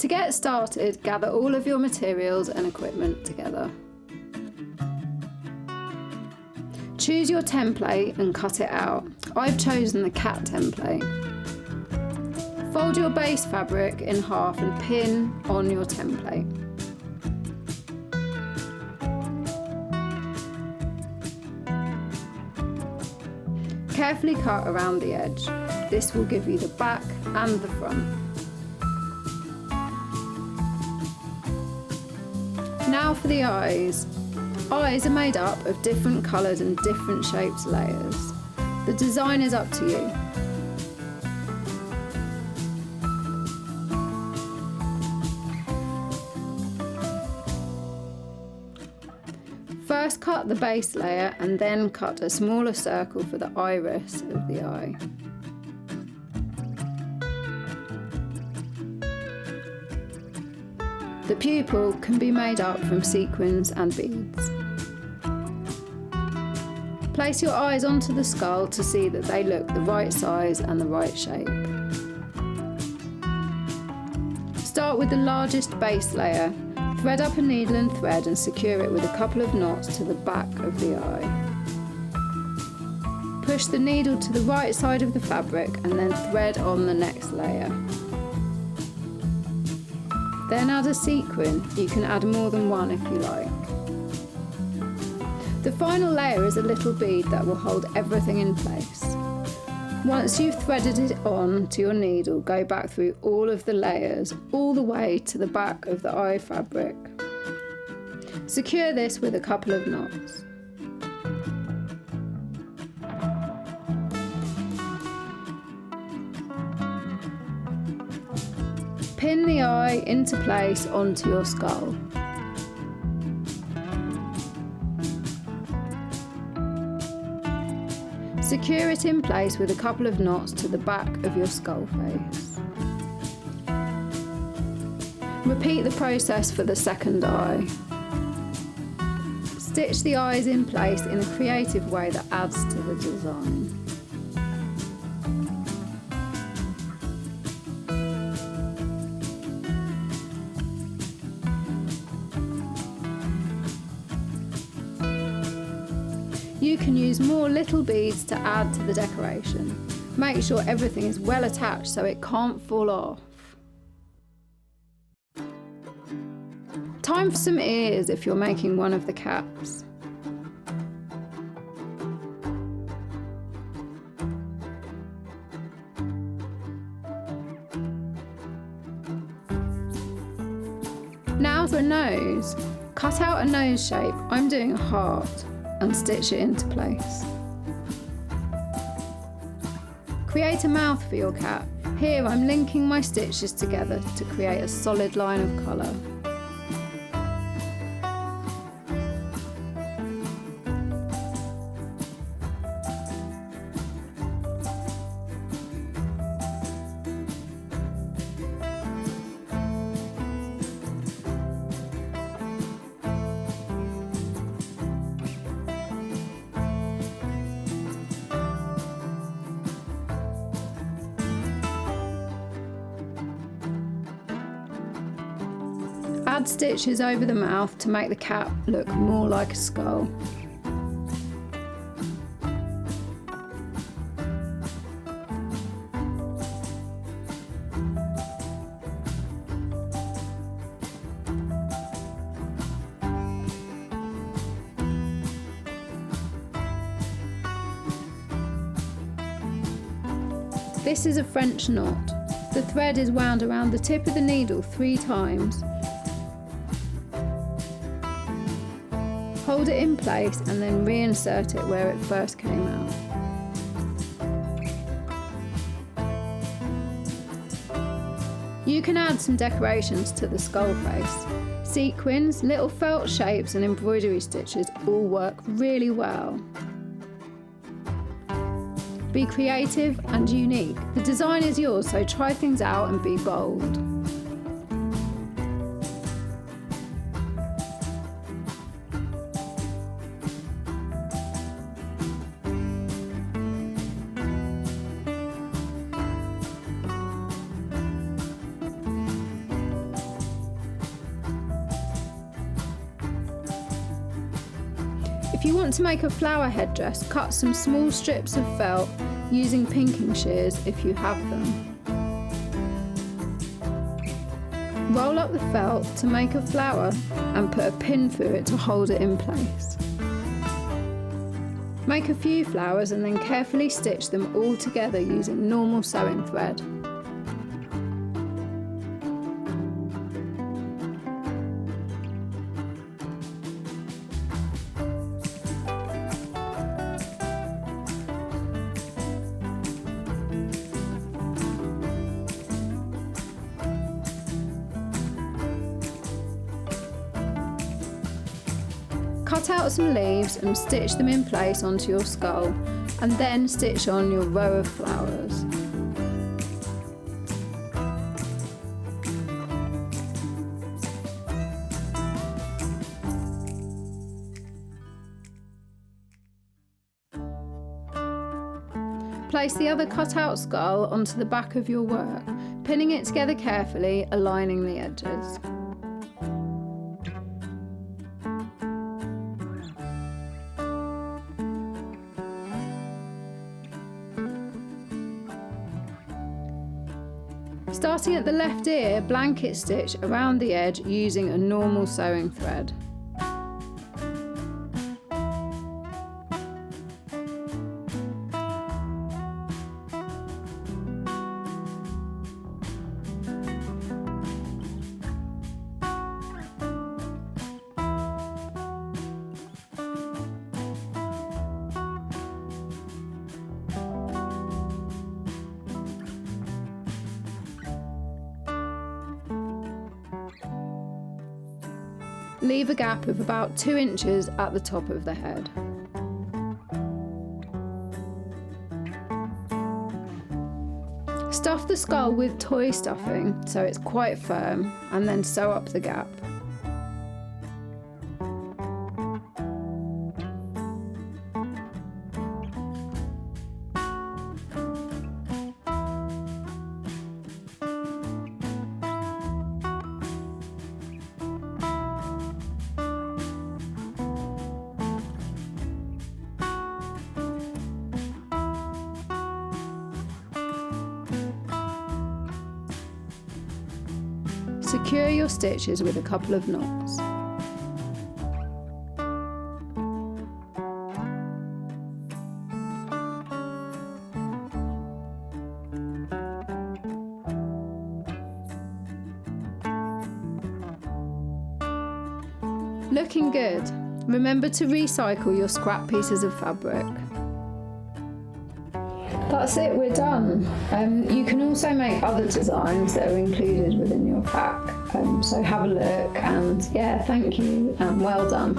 To get started, gather all of your materials and equipment together. Choose your template and cut it out. I've chosen the cat template. Fold your base fabric in half and pin on your template. Carefully cut around the edge. This will give you the back and the front. Now for the eyes. Eyes are made up of different colours and different shaped layers. The design is up to you. First cut the base layer and then cut a smaller circle for the iris of the eye. The pupil can be made up from sequins and beads. Place your eyes onto the skull to see that they look the right size and the right shape. Start with the largest base layer. Thread up a needle and thread and secure it with a couple of knots to the back of the eye. Push the needle to the right side of the fabric and then thread on the next layer. Then add a sequin. You can add more than one if you like. The final layer is a little bead that will hold everything in place. Once you've threaded it on to your needle, go back through all of the layers, all the way to the back of the eye fabric. Secure this with a couple of knots. Pin the eye into place onto your skull. Secure it in place with a couple of knots to the back of your skull face. Repeat the process for the second eye. Stitch the eyes in place in a creative way that adds to the design. You can use more little beads to add to the decoration. Make sure everything is well attached so it can't fall off. Time for some ears if you're making one of the caps. Now for a nose. Cut out a nose shape. I'm doing a heart. And stitch it into place. Create a mouth for your cat. Here I'm linking my stitches together to create a solid line of colour. Add stitches over the mouth to make the cap look more like a skull. This is a French knot. The thread is wound around the tip of the needle 3 times. Hold it in place and then reinsert it where it first came out. You can add some decorations to the skull face. Sequins, little felt shapes and embroidery stitches all work really well. Be creative and unique. The design is yours, so try things out and be bold. If you want to make a flower headdress, cut some small strips of felt using pinking shears if you have them. Roll up the felt to make a flower and put a pin through it to hold it in place. Make a few flowers and then carefully stitch them all together using normal sewing thread. Cut out some leaves and stitch them in place onto your skull, and then stitch on your row of flowers. Place the other cut out skull onto the back of your work, pinning it together carefully, aligning the edges. Starting at the left ear, blanket stitch around the edge using a normal sewing thread. Leave a gap of about 2 inches at the top of the head. Stuff the skull with toy stuffing so it's quite firm, and then sew up the gap. Secure your stitches with a couple of knots. Looking good. Remember to recycle your scrap pieces of fabric. That's it, we're done. You can also make other designs that are included within your pack, so have a look, and yeah, thank you and well done.